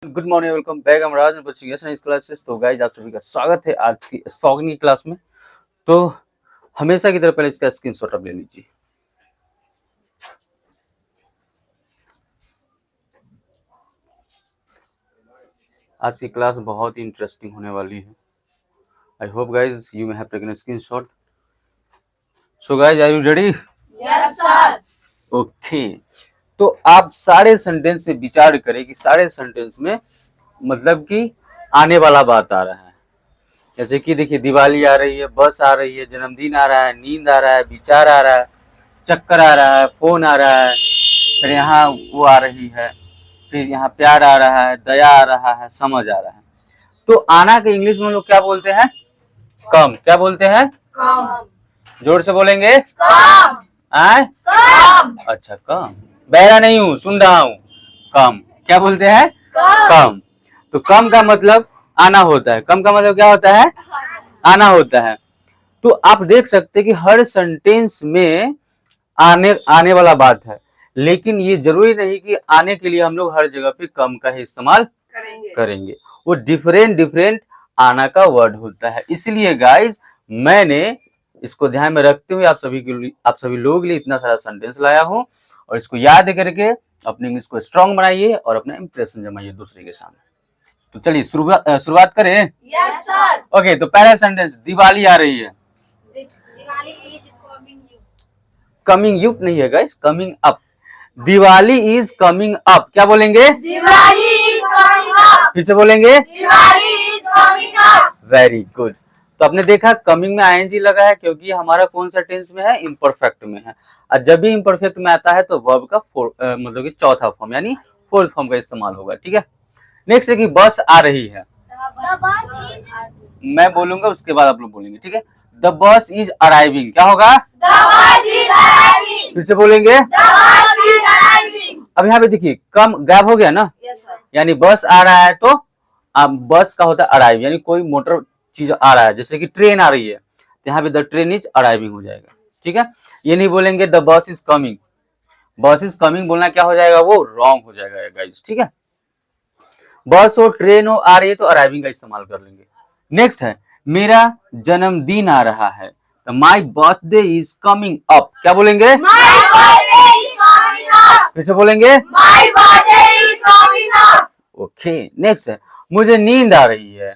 Good morning, welcome back. हम राज बच्ची classes. तो गाइज आप सभी का स्वागत है आज की स्पोकन की क्लास में। तो हमेशा की तरह पहले इसका स्क्रीनशॉट आप ले लीजिए। आज की क्लास बहुत ही इंटरेस्टिंग होने वाली है। I hope guys you may have taken screenshot. So guys, are you ready? Yes sir. Okay, तो आप सारे सेंटेंस में विचार करें कि सारे सेंटेंस में मतलब कि आने वाला बात आ रहा है। जैसे कि देखिए, दिवाली आ रही है, बस आ रही है, जन्मदिन आ रहा है, नींद आ रहा है, विचार आ रहा है, चक्कर आ रहा है, फोन आ रहा है, फिर यहाँ वो आ रही है, फिर यहाँ प्यार आ रहा है, दया आ रहा है, समझ आ रहा है। तो आना के इंग्लिश में हम लोग क्या बोलते हैं? कम। क्या बोलते हैं? कम। जोर से बोलेंगे। कम। आए? कम। अच्छा, कम। बहरा नहीं हूँ, सुन रहा हूँ। कम। क्या बोलते हैं? कम। तो कम का मतलब आना होता है। कम का मतलब क्या होता है? आना होता है। तो आप देख सकते हैं कि हर सेंटेंस में आने वाला बात है, लेकिन ये जरूरी नहीं कि आने के लिए हम लोग हर जगह पे कम का ही इस्तेमाल करेंगे। वो डिफरेंट आना का वर्ड होता है। इसलिए गाइस, मैंने इसको ध्यान में रखते हुए आप सभी लोगों के लिए इतना सारा सेंटेंस लाया हूँ, और इसको याद करके अपने इंग्लिश को स्ट्रांग बनाइए और अपना इंप्रेशन जमाइए दूसरे के सामने। तो चलिए शुरुआत करें। Yes sir. ओके, तो पहला सेंटेंस, दिवाली आ रही है। Diwali is coming you. Coming you नहीं है guys, coming up. Diwali is coming up. क्या बोलेंगे? Diwali is coming up. फिर से बोलेंगे। Diwali is coming up. Very good. तो आपने देखा कमिंग में आईएनजी लगा है, क्योंकि हमारा कौन सा टेंस में है? इम्परफेक्ट में है। और जब भी इम्परफेक्ट में आता है तो वर्ब का मतलब कि चौथा फॉर्म यानी फोर्थ फॉर्म का इस्तेमाल होगा। ठीक है। नेक्स्ट है कि बस आ रही है। मैं बोलूंगा, उसके बाद आप लोग बोलेंगे। ठीक है। The bus is arriving. क्या होगा? The bus is arriving. फिर से बोलेंगे। The bus is arriving. अब यहाँ पे देखिए, कम गैप हो गया ना। Yes sir. यानी बस आ रहा है तो बस का होता है अराइव, यानी कोई मोटर चीज आ रहा है। जैसे कि ट्रेन आ रही है तो यहाँ पे द ट्रेन इज अराइविंग हो जाएगा। ठीक है। ये नहीं बोलेंगे द बस इज कमिंग। बस इज कमिंग बोलना क्या हो जाएगा? वो रॉन्ग हो जाएगा गाइस। ठीक है। बस हो, ट्रेन हो आ रही है तो अराइविंग का इस्तेमाल कर लेंगे। नेक्स्ट है, मेरा जन्मदिन आ रहा है। तो my birthday is coming up. क्या बोलेंगे? My birthday is coming up. फिर से बोलेंगे। My birthday is coming up. Okay. Next है, मुझे नींद आ रही है।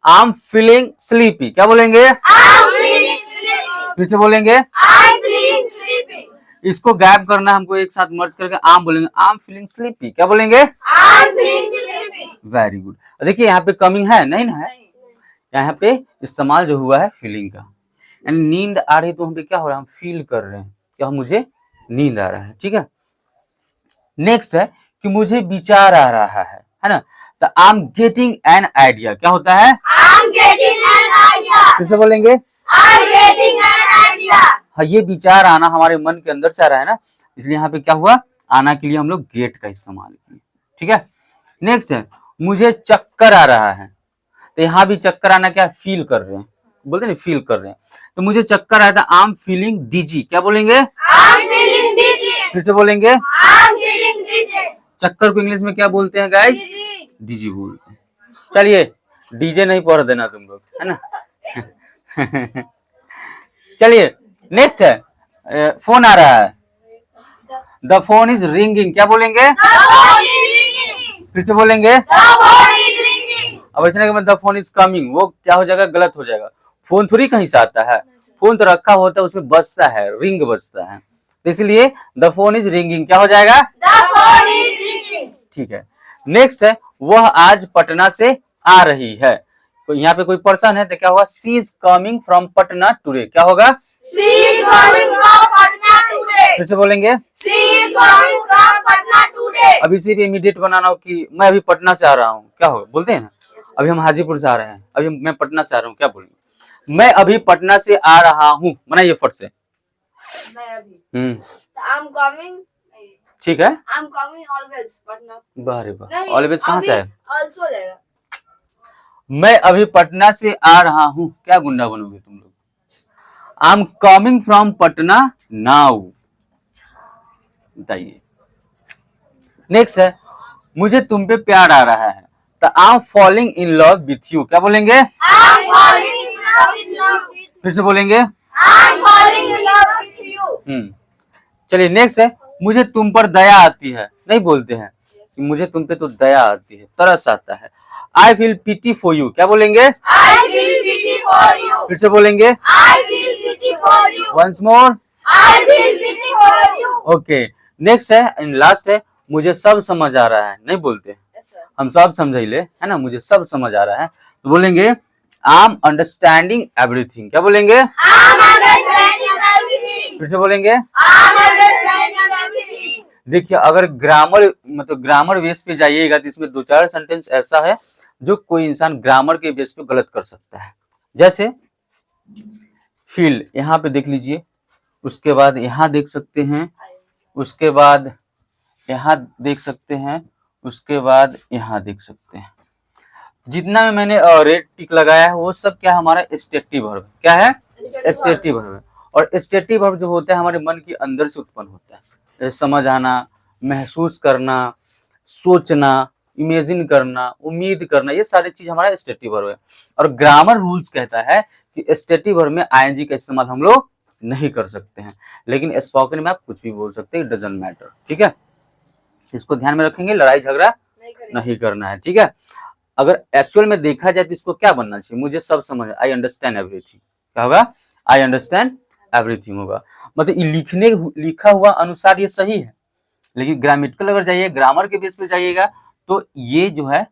I am feeling sleepy. क्या बोलेंगे? I am feeling sleepy. फिर से बोलेंगे। I am feeling sleepy. इसको गैप करना हमको, एक साथ मर्ज करके आम बोलेंगे। I am feeling sleepy. क्या बोलेंगे? I am feeling sleepy. Very good. देखिए यहाँ पे कमिंग है नहीं ना, है यहाँ पे इस्तेमाल जो हुआ है फीलिंग का। यानी नींद आ रही तो हम पे क्या हो रहा है? हम फील कर रहे हैं कि मुझे नींद आ रहा है। ठीक है। नेक्स्ट है कि मुझे विचार आ रहा है ना। तो I am getting an idea. क्या होता है? I am getting an idea. फिर से बोलेंगे। I am getting an idea. हाँ, ये विचार आना हमारे मन के अंदर से आ रहा है ना, इसलिए यहाँ पे क्या हुआ? आना के लिए हम लोग गेट का इस्तेमाल किए। ठीक है। नेक्स्ट है, मुझे चक्कर आ रहा है। तो यहाँ भी चक्कर आना क्या? फील कर रहे हैं, बोलते हैं फील कर रहे हैं। तो मुझे चक्कर आया था, आई एम फीलिंग डिजी। क्या बोलेंगे? आई एम फीलिंग डिजी। फिर से बोलेंगे। आई एम फीलिंग डिजी। चक्कर को इंग्लिश में क्या बोलते हैं गाइस? डिजी बोलते हैं। चलिए, डीजे नहीं पढ़ देना तुम लोग, है ना। चलिए, नेक्स्ट है, फोन आ रहा है। The phone is ringing. क्या बोलेंगे? The phone is ringing. फिर से बोलेंगे। The phone is ringing. अब ऐसे नहीं, द फोन इज कमिंग, वो क्या हो जाएगा? गलत हो जाएगा। फोन थोड़ी कहीं से आता है, फोन तो रखा होता है, उसमें बजता है, रिंग बजता है। तो इसलिए द फोन इज रिंगिंग क्या हो जाएगा? The phone is ringing. ठीक है। नेक्स्ट है, वह आज पटना से आ रही है। तो यहाँ पे कोई पर्सन है तो क्या होगा? She is coming from Patna today. क्या होगा? She is coming from Patna today. फिर से बोलेंगे। She is coming from Patna today. अब इसी पे इमीडिएट बनाना हो कि मैं अभी पटना से आ रहा हूँ। क्या होगा? बोलते हैं ना, अभी हम हाजीपुर से आ रहे हैं, अभी मैं पटना से आ रहा हूँ। क्या बोलेंगे? मैं अभी पटना से आ रहा हूँ। बनाइए फट से। मैं अभी हम्म, आई एम कमिंग। ठीक है। I am coming always Patna. बारे बाह, ऑलवेज कहाँ से है? आल्सो लेगा। मैं अभी पटना से आ रहा हूँ। क्या गुंडा बनोगे तुम लोग? I am coming from Patna now. बताइए। नेक्स्ट है, मुझे तुम पे प्यार आ रहा है। तो आई am falling in love with you, क्या बोलेंगे? I'm falling in love with you. फिर से बोलेंगे। I'm falling in love with you. चलिए नेक्स्ट है, मुझे तुम पर दया आती है, नहीं बोलते हैं कि मुझे तुम पे तो दया आती है, तरस आता है। I feel pity for you, क्या बोलेंगे? I feel pity for you. फिर से बोलेंगे। I feel pity for you. Once more. I feel pity for you. Okay, next है एंड लास्ट है, मुझे सब समझ आ रहा है, नहीं बोलते हैं, Yes, sir. हम सब समझाइले है ना, मुझे सब समझ आ रहा है, तो बोलेंगे आई एम अंडरस्टैंडिंग एवरीथिंग, क्या बोलेंगे? I'm understanding everything. फिर से बोलेंगे। I'm understanding everything. देखिए, अगर ग्रामर मतलब ग्रामर बेस पे जाइएगा तो इसमें 2-4 सेंटेंस ऐसा है जो कोई इंसान ग्रामर के बेस पे गलत कर सकता है। जैसे फील, यहाँ पे देख लीजिए, उसके बाद यहाँ देख सकते हैं, उसके बाद यहाँ देख सकते हैं, उसके बाद यहाँ देख सकते हैं। जितना भी मैंने रेड टिक लगाया है वो सब क्या, हमारा स्टेटिव वर्ब, क्या है? स्टेटिव वर्ब है। और स्टेटिव वर्ब जो होता है हमारे मन के अंदर से उत्पन्न होता है, जैसे समझ आना, महसूस करना, सोचना, इमेजिन करना, उम्मीद करना, ये सारी चीज हमारा स्टेटिव वर्ब है। और ग्रामर रूल्स कहता है कि स्टेटिव वर्ब में आईएनजी का इस्तेमाल हम लोग नहीं कर सकते हैं, लेकिन स्पोकन में आप कुछ भी बोल सकते हैं, इट डजंट मैटर, ठीक है? इसको ध्यान में रखेंगे, लड़ाई झगड़ा नहीं करना है, ठीक है? अगर एक्चुअल में देखा जाए तो इसको क्या बनना चाहिए? मुझे सब समझ, आई अंडरस्टैंड एवरीथिंग, क्या होगा? आई अंडरस्टैंड एवरीथिंग होगा। मतलब लिखा हुआ अनुसार ये सही है, लेकिन ग्रामेटिकल अगर जाइए, ग्रामर के बेस पे जाइएगा तो ये जो है,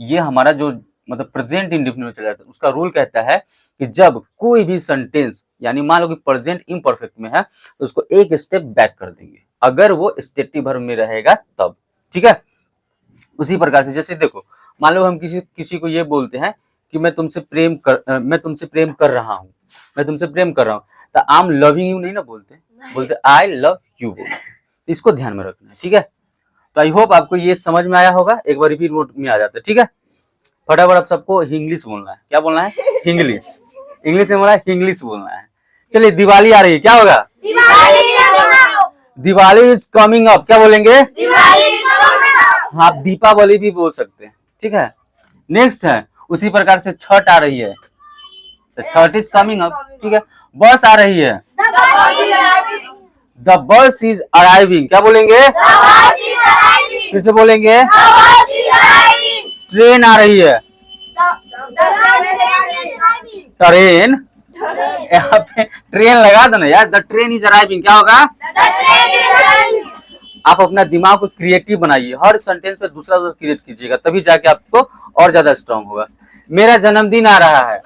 ये हमारा जो मतलब प्रेजेंट इंडेफिनिट में चला जाता है, उसका रूल कहता है कि जब कोई भी सेंटेंस, यानी मान लो कि प्रेजेंट इम्परफेक्ट में है, तो उसको एक स्टेप बैक कर देंगे अगर वो स्टेटिव वर्ब में रहेगा तब, ठीक है? उसी प्रकार से जैसे देखो, मान लो हम किसी को ये बोलते हैं कि मैं तुमसे प्रेम कर रहा हूँ, मैं तुमसे प्रेम कर रहा हूँ, तो आई एम लविंग यू नहीं ना बोलते, बोलते आई लव यू बोलते। तो इसको ध्यान में रखना है, ठीक है? तो आई होप आपको ये समझ में आया होगा, एक बार रिपीट मोड में आ जाता है, ठीक है? फटाफट आप सबको इंग्लिश बोलना है, क्या बोलना है? इंग्लिश। इंग्लिश में बोलना है, इंग्लिश बोलना है। चलिए, दिवाली आ रही है, क्या होगा? दिवाली इज कमिंग अप, क्या बोलेंगे? हाँ, आप दीपावली भी बोल सकते हैं, ठीक है? नेक्स्ट है, उसी प्रकार से छठ आ रही है, तो छठ इज कमिंग अप, ठीक है? बस आ रही है, द बस इज अराइविंग, क्या बोलेंगे? फिर से बोलेंगे। ट्रेन आ रही है, ट्रेन, यहाँ पे ट्रेन लगा दो ना यार, द ट्रेन इज अराइविंग, क्या होगा? आप अपना दिमाग को क्रिएटिव बनाइए, हर सेंटेंस पे दूसरा क्रिएट कीजिएगा, तभी जाके आपको और ज्यादा स्ट्रांग होगा। मेरा जन्मदिन आ रहा है,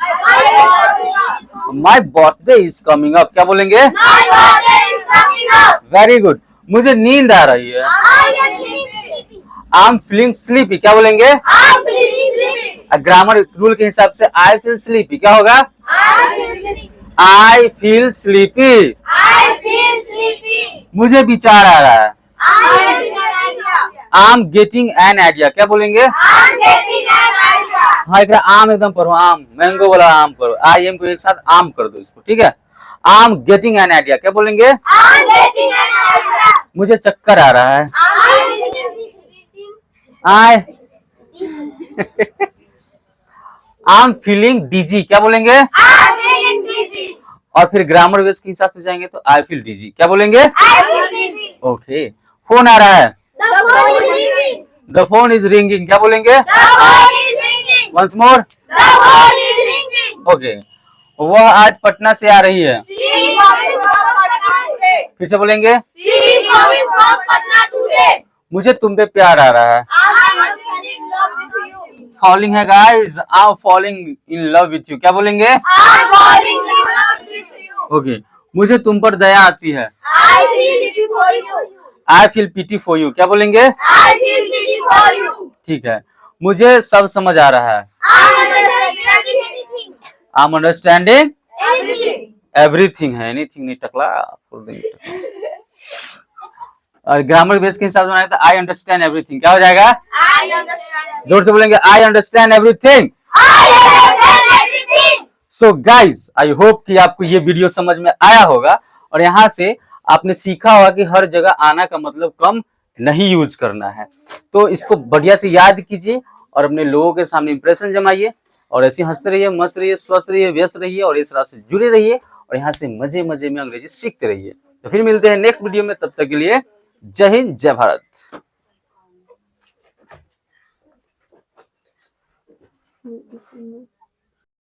my birthday is coming up, क्या बोलेंगे? Very good. मुझे नींद आ रही है, आई एम फीलिंग स्लीपी, क्या बोलेंगे? ग्रामर रूल के हिसाब से आई फील स्लीपी, क्या होगा? I feel sleepy. मुझे विचार आ रहा है, I am getting an idea, क्या बोलेंगे? हाँ, एक आम एकदम पढ़ो, आम, मैंगो वाला आम पढ़ो, आई एम को एक साथ आम कर दो इसको, ठीक है? I am getting an idea, क्या बोलेंगे? मुझे चक्कर आ रहा है, आई एम फीलिंग डिजी, क्या बोलेंगे? और फिर ग्रामर बेस के हिसाब से जाएंगे तो आई फील डिजी, क्या बोलेंगे? ओके। फोन आ रहा है, द फोन इज रिंगिंग, क्या बोलेंगे? Once more. ओके। वह आज पटना से आ रही है, फिर से बोलेंगे। मुझे तुम पे प्यार आ रहा है, फॉलिंग है guys, I am falling in love with you, क्या बोलेंगे? ओके। मुझे तुम पर दया आती है, I feel pity for you, क्या बोलेंगे? ठीक है। मुझे सब समझ आ रहा है, आई एम अंडरस्टैंडिंग एवरीथिंग है, एनीथिंग नहीं, टकला और ग्रामर बेस के हिसाब से बनाए तो आई अंडरस्टैंड एवरीथिंग, क्या हो जाएगा? जोर से बोलेंगे, I understand everything. So guys, I hope कि आपको ये वीडियो समझ में आया होगा और यहाँ से आपने सीखा होगा कि हर जगह आना का मतलब कम नहीं यूज करना है। तो इसको बढ़िया से याद कीजिए और अपने लोगों के सामने इंप्रेशन जमाइए और ऐसे हंसते रहिए, मस्त रहिए, स्वस्थ रहिए, व्यस्त रहिए और इस रात से जुड़े रहिए और यहाँ से मजे मजे में अंग्रेजी सीखते रहिए। तो फिर मिलते हैं नेक्स्ट वीडियो में, तब तक के लिए जय हिंद, जय भारत।